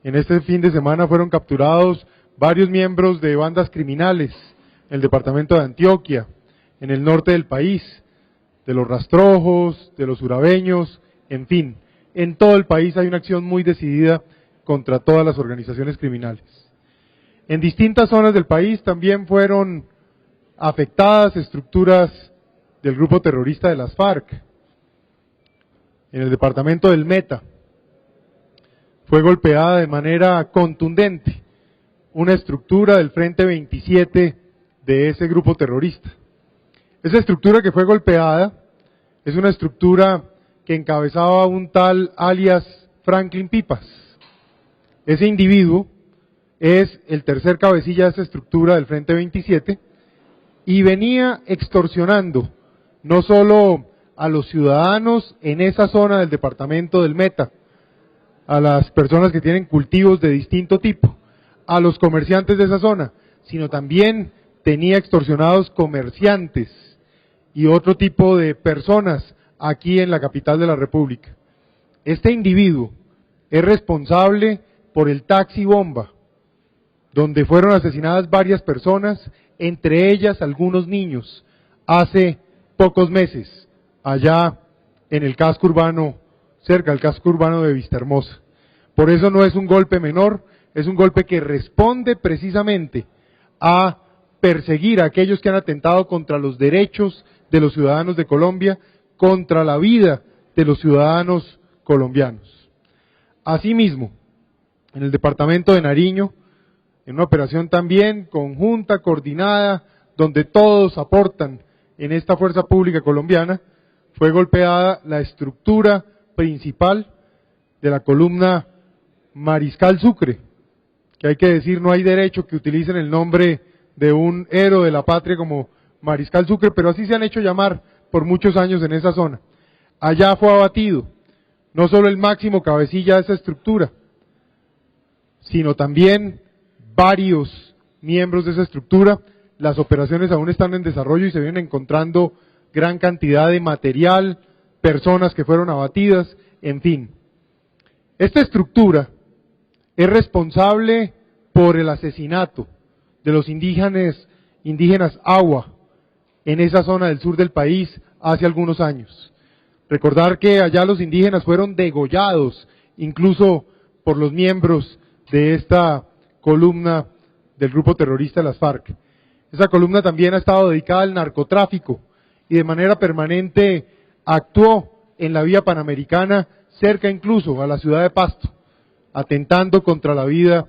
En este fin de semana fueron capturados varios miembros de bandas criminales en el departamento de Antioquia, en el norte del país, de los rastrojos, de los urabeños, en fin, en todo el país hay una acción muy decidida contra todas las organizaciones criminales. En distintas zonas del país también fueron afectadas estructuras del grupo terrorista de las FARC. En el departamento del Meta fue golpeada de manera contundente una estructura del Frente 27 de ese grupo terrorista. Esa estructura que fue golpeada es una estructura que encabezaba un tal alias Franklin Pipas. Ese individuo es el tercer cabecilla de esa estructura del Frente 27 y venía extorsionando no solo a los ciudadanos en esa zona del departamento del Meta, a las personas que tienen cultivos de distinto tipo, a los comerciantes de esa zona, sino también tenía extorsionados comerciantes y otro tipo de personas aquí en la capital de la República. Este individuo es responsable por el taxi bomba, donde fueron asesinadas varias personas, entre ellas algunos niños, hace pocos meses, allá en el casco urbano, cerca del casco urbano de Vistahermosa. Por eso no es un golpe menor, es un golpe que responde precisamente a perseguir a aquellos que han atentado contra los derechos de los ciudadanos de Colombia, contra la vida de los ciudadanos colombianos. Asimismo, en el departamento de Nariño, en una operación también conjunta, coordinada, donde todos aportan en esta fuerza pública colombiana, fue golpeada la estructura principal de la columna Mariscal Sucre, que hay que decir, no hay derecho que utilicen el nombre de un héroe de la patria como Mariscal Sucre, pero así se han hecho llamar por muchos años en esa zona. Allá fue abatido no solo el máximo cabecilla de esa estructura, sino también varios miembros de esa estructura. Las operaciones aún están en desarrollo y se vienen encontrando gran cantidad de material, personas que fueron abatidas, en fin. Esta estructura es responsable por el asesinato de los indígenas Agua en esa zona del sur del país hace algunos años. Recordar que allá los indígenas fueron degollados, incluso por los miembros de esta columna del grupo terrorista de las FARC. Esa columna también ha estado dedicada al narcotráfico y de manera permanente actuó en la vía panamericana, cerca incluso a la ciudad de Pasto, atentando contra la vida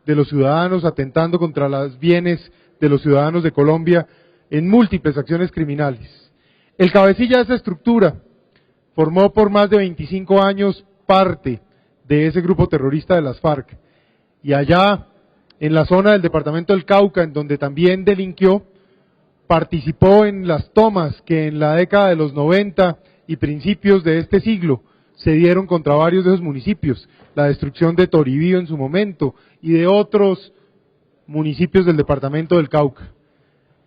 de los ciudadanos, atentando contra los bienes de los ciudadanos de Colombia en múltiples acciones criminales. El cabecilla de esa estructura formó por más de 25 años parte de ese grupo terrorista de las FARC, y allá en la zona del departamento del Cauca, en donde también delinquió, participó en las tomas que en la década de los 90 y principios de este siglo se dieron contra varios de esos municipios, la destrucción de Toribío en su momento y de otros municipios del departamento del Cauca.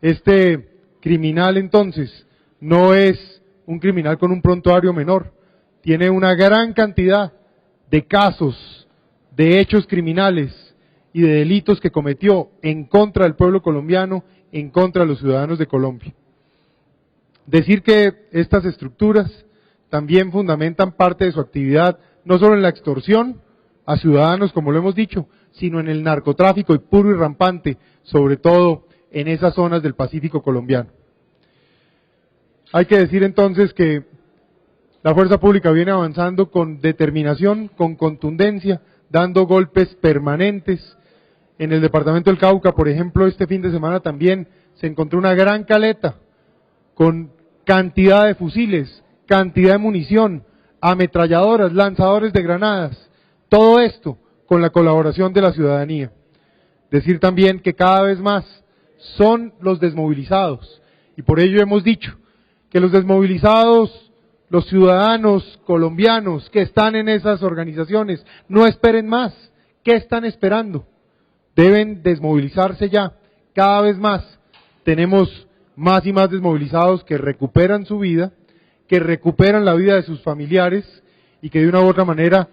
Este criminal entonces no es un criminal con un prontuario menor, tiene una gran cantidad de casos, de hechos criminales y de delitos que cometió en contra del pueblo colombiano, en contra de los ciudadanos de Colombia. Decir que estas estructuras también fundamentan parte de su actividad, no solo en la extorsión a ciudadanos, como lo hemos dicho, sino en el narcotráfico y puro y rampante, sobre todo en esas zonas del Pacífico colombiano. Hay que decir entonces que la fuerza pública viene avanzando con determinación, con contundencia, dando golpes permanentes. En el departamento del Cauca, por ejemplo, este fin de semana también se encontró una gran caleta con cantidad de fusiles, cantidad de munición, ametralladoras, lanzadores de granadas, todo esto con la colaboración de la ciudadanía. Decir también que cada vez más son los desmovilizados, y por ello hemos dicho que los desmovilizados, los ciudadanos colombianos que están en esas organizaciones, no esperen más. ¿Qué están esperando? Deben desmovilizarse ya, cada vez más. Tenemos más y más desmovilizados que recuperan su vida, que recuperan la vida de sus familiares y que de una u otra manera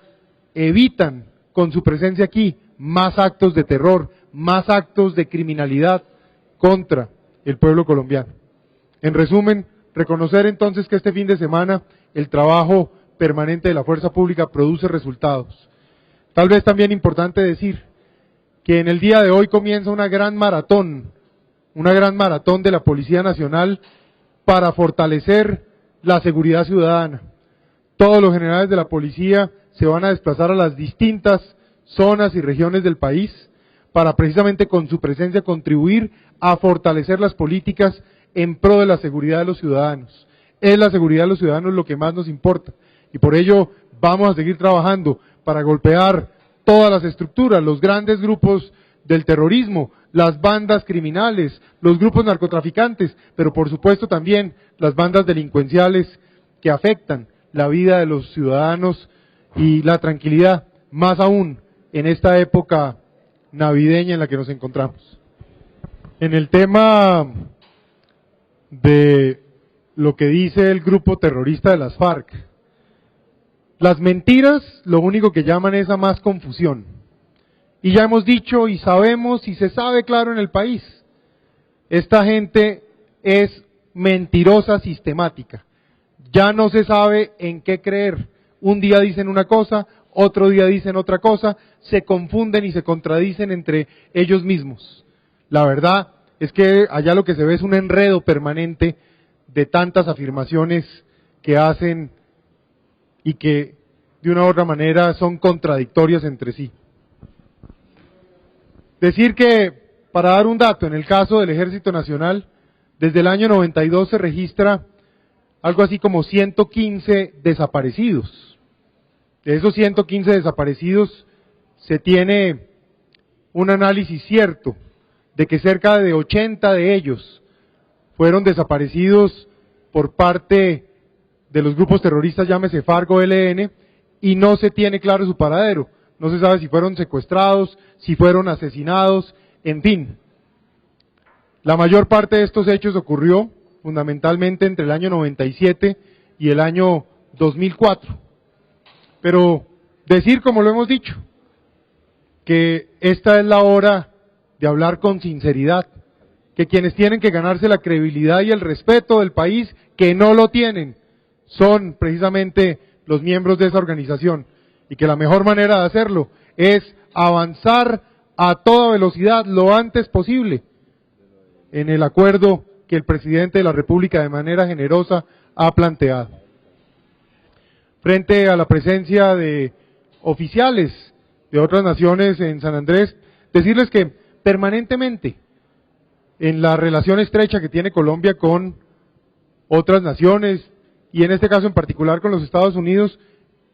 evitan con su presencia aquí, más actos de terror, más actos de criminalidad contra el pueblo colombiano. En resumen, reconocer entonces que este fin de semana el trabajo permanente de la fuerza pública produce resultados. Tal vez también importante decir que en el día de hoy comienza una gran maratón de la Policía Nacional para fortalecer la seguridad ciudadana. Todos los generales de la policía se van a desplazar a las distintas zonas y regiones del país para precisamente con su presencia contribuir a fortalecer las políticas en pro de la seguridad de los ciudadanos. Es la seguridad de los ciudadanos lo que más nos importa y por ello vamos a seguir trabajando para golpear todas las estructuras, los grandes grupos del terrorismo, las bandas criminales, los grupos narcotraficantes, pero por supuesto también las bandas delincuenciales que afectan la vida de los ciudadanos y la tranquilidad, más aún en esta época navideña en la que nos encontramos. En el tema de lo que dice el grupo terrorista de las FARC, las mentiras lo único que llaman es a más confusión. Y ya hemos dicho y sabemos y se sabe claro en el país, esta gente es mentirosa sistemática. Ya no se sabe en qué creer. Un día dicen una cosa, otro día dicen otra cosa, se confunden y se contradicen entre ellos mismos. La verdad es que allá lo que se ve es un enredo permanente de tantas afirmaciones que hacen y que de una u otra manera son contradictorias entre sí. Decir que, para dar un dato, en el caso del Ejército Nacional, desde el año 92 se registra algo así como 115 desaparecidos. De esos 115 desaparecidos se tiene un análisis cierto de que cerca de 80 de ellos fueron desaparecidos por parte de los grupos terroristas, llámese FARC o ELN, y no se tiene claro su paradero. No se sabe si fueron secuestrados, si fueron asesinados, en fin. La mayor parte de estos hechos ocurrió fundamentalmente entre el año 97 y el año 2004. Pero decir, como lo hemos dicho, que esta es la hora de hablar con sinceridad, que quienes tienen que ganarse la credibilidad y el respeto del país, que no lo tienen, son precisamente los miembros de esa organización, y que la mejor manera de hacerlo es avanzar a toda velocidad lo antes posible en el acuerdo que el presidente de la República de manera generosa ha planteado. Frente a la presencia de oficiales de otras naciones en San Andrés, decirles que permanentemente en la relación estrecha que tiene Colombia con otras naciones, y en este caso en particular con los Estados Unidos,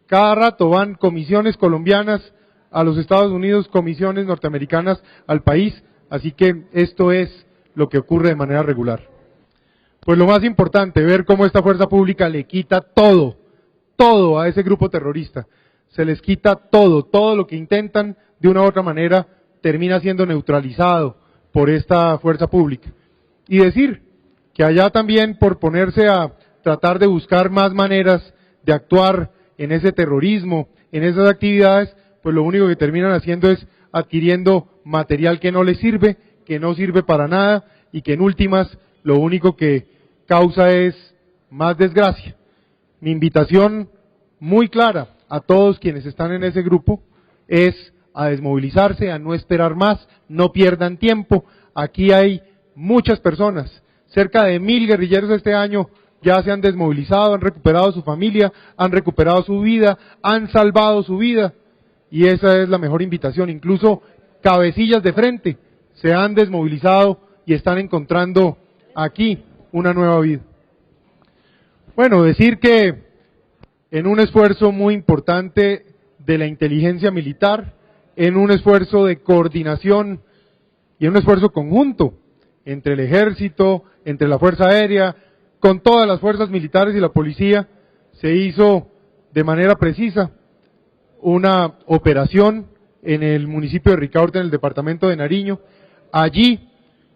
cada rato van comisiones colombianas a los Estados Unidos, comisiones norteamericanas al país, así que esto es lo que ocurre de manera regular. Pues lo más importante, ver cómo esta fuerza pública le quita todo a ese grupo terrorista, se les quita todo lo que intentan de una u otra manera termina siendo neutralizado por esta fuerza pública. Y decir que allá también por ponerse a tratar de buscar más maneras de actuar en ese terrorismo, en esas actividades, pues lo único que terminan haciendo es adquiriendo material que no les sirve, que no sirve para nada y que en últimas lo único que causa es más desgracia. Mi invitación muy clara a todos quienes están en ese grupo es a desmovilizarse, a no esperar más, no pierdan tiempo. Aquí hay muchas personas, cerca de 1000 guerrilleros este año ya se han desmovilizado, han recuperado su familia, han recuperado su vida, han salvado su vida, y esa es la mejor invitación. Incluso cabecillas de frente se han desmovilizado y están encontrando aquí una nueva vida. Bueno, decir que en un esfuerzo muy importante de la inteligencia militar, en un esfuerzo de coordinación y en un esfuerzo conjunto entre el ejército, entre la Fuerza Aérea, con todas las fuerzas militares y la policía, se hizo de manera precisa una operación en el municipio de Ricaurte, en el departamento de Nariño. Allí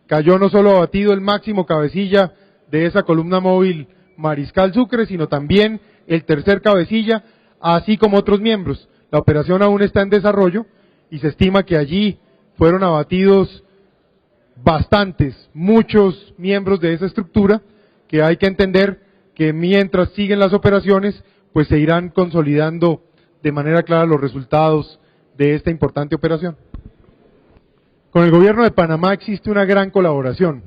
cayó no solo abatido el máximo cabecilla de esa columna móvil Mariscal Sucre, sino también el tercer cabecilla, así como otros miembros. La operación aún está en desarrollo y se estima que allí fueron abatidos muchos miembros de esa estructura, que hay que entender que mientras siguen las operaciones, pues se irán consolidando de manera clara los resultados de esta importante operación. Con el gobierno de Panamá existe una gran colaboración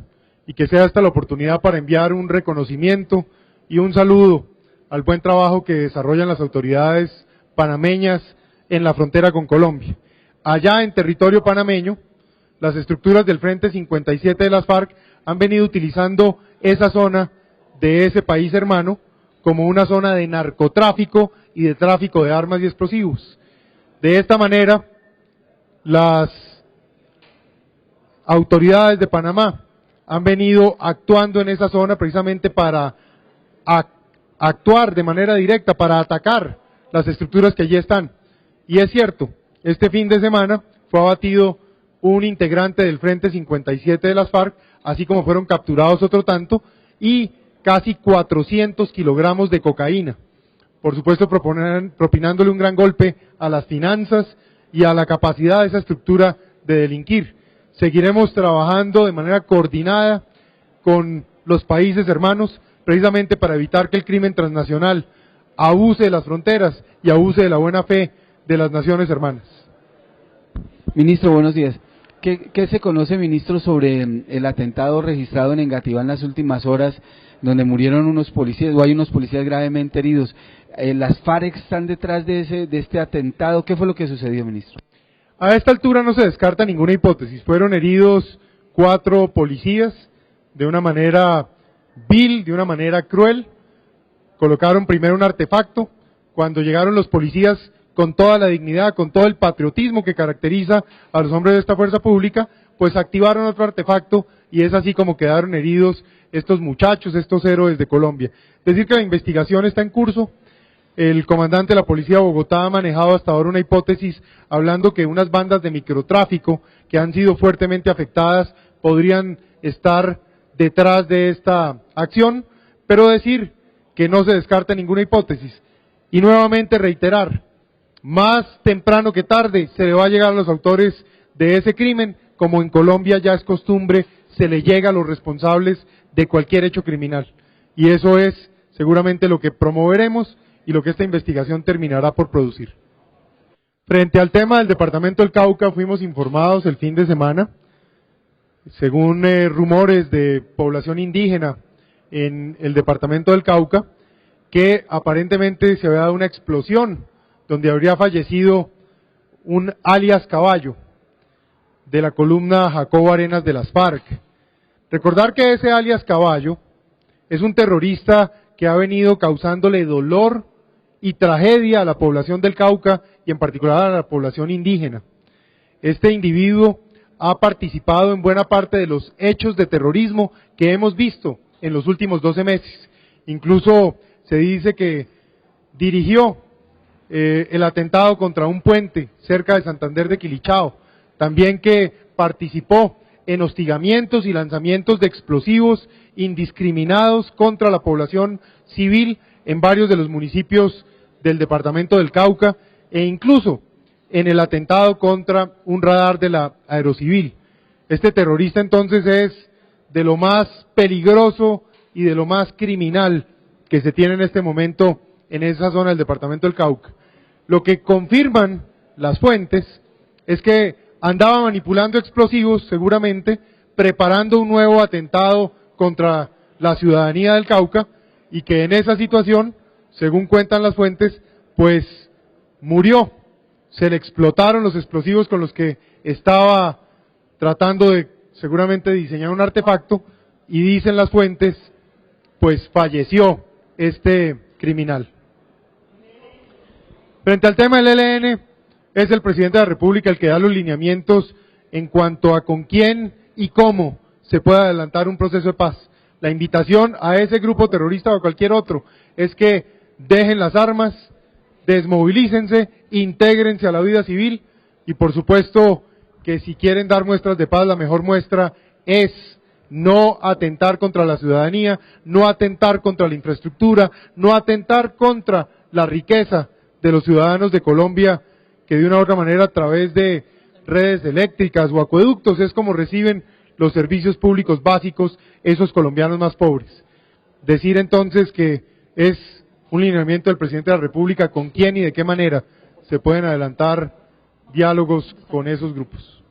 y que sea esta la oportunidad para enviar un reconocimiento y un saludo al buen trabajo que desarrollan las autoridades panameñas en la frontera con Colombia. Allá en territorio panameño, las estructuras del Frente 57 de las FARC han venido utilizando esa zona de ese país hermano como una zona de narcotráfico y de tráfico de armas y explosivos. De esta manera, las autoridades de Panamá han venido actuando en esa zona precisamente para actuar de manera directa, para atacar las estructuras que allí están. Y es cierto, este fin de semana fue abatido un integrante del Frente 57 de las FARC, así como fueron capturados otro tanto, y casi 400 kilogramos de cocaína. Por supuesto, propinándole un gran golpe a las finanzas y a la capacidad de esa estructura de delinquir. Seguiremos trabajando de manera coordinada con los países hermanos, precisamente para evitar que el crimen transnacional abuse de las fronteras y abuse de la buena fe de las naciones hermanas. Ministro, buenos días. ¿Qué se conoce, ministro, sobre el atentado registrado en Engativá en las últimas horas, donde murieron unos policías, o hay unos policías gravemente heridos? ¿Las FARC están detrás de este atentado? ¿Qué fue lo que sucedió, ministro? A esta altura no se descarta ninguna hipótesis. Fueron heridos 4 policías de una manera vil, de una manera cruel. Colocaron primero un artefacto. Cuando llegaron los policías con toda la dignidad, con todo el patriotismo que caracteriza a los hombres de esta fuerza pública, pues activaron otro artefacto y es así como quedaron heridos estos muchachos, estos héroes de Colombia. Es decir que la investigación está en curso. El comandante de la Policía de Bogotá ha manejado hasta ahora una hipótesis hablando que unas bandas de microtráfico que han sido fuertemente afectadas podrían estar detrás de esta acción, pero decir que no se descarta ninguna hipótesis. Y nuevamente reiterar, más temprano que tarde se le va a llegar a los autores de ese crimen, como en Colombia ya es costumbre, se le llega a los responsables de cualquier hecho criminal. Y eso es seguramente lo que promoveremos y lo que esta investigación terminará por producir. Frente al tema del departamento del Cauca, fuimos informados el fin de semana, según rumores de población indígena en el departamento del Cauca, que aparentemente se había dado una explosión donde habría fallecido un alias Caballo de la columna Jacobo Arenas de las FARC. Recordar que ese alias Caballo es un terrorista que ha venido causándole dolor y tragedia a la población del Cauca y en particular a la población indígena. Este individuo ha participado en buena parte de los hechos de terrorismo que hemos visto en los últimos 12 meses. Incluso se dice que dirigió el atentado contra un puente cerca de Santander de Quilichao, también que participó en hostigamientos y lanzamientos de explosivos indiscriminados contra la población civil en varios de los municipios del departamento del Cauca e incluso en el atentado contra un radar de la Aerocivil. Este terrorista entonces es de lo más peligroso y de lo más criminal que se tiene en este momento en esa zona del departamento del Cauca. Lo que confirman las fuentes es que andaba manipulando explosivos, seguramente, preparando un nuevo atentado contra la ciudadanía del Cauca, y que en esa situación, según cuentan las fuentes, pues murió. Se le explotaron los explosivos con los que estaba tratando de, seguramente, diseñar un artefacto, y dicen las fuentes, pues falleció este criminal. Frente al tema del ELN, es el presidente de la República el que da los lineamientos en cuanto a con quién y cómo se puede adelantar un proceso de paz. La invitación a ese grupo terrorista o a cualquier otro es que dejen las armas, desmovilícense, intégrense a la vida civil y por supuesto que si quieren dar muestras de paz, la mejor muestra es no atentar contra la ciudadanía, no atentar contra la infraestructura, no atentar contra la riqueza de los ciudadanos de Colombia que de una u otra manera a través de redes eléctricas o acueductos es como reciben los servicios públicos básicos esos colombianos más pobres. Decir entonces que es un lineamiento del presidente de la República con quién y de qué manera se pueden adelantar diálogos con esos grupos.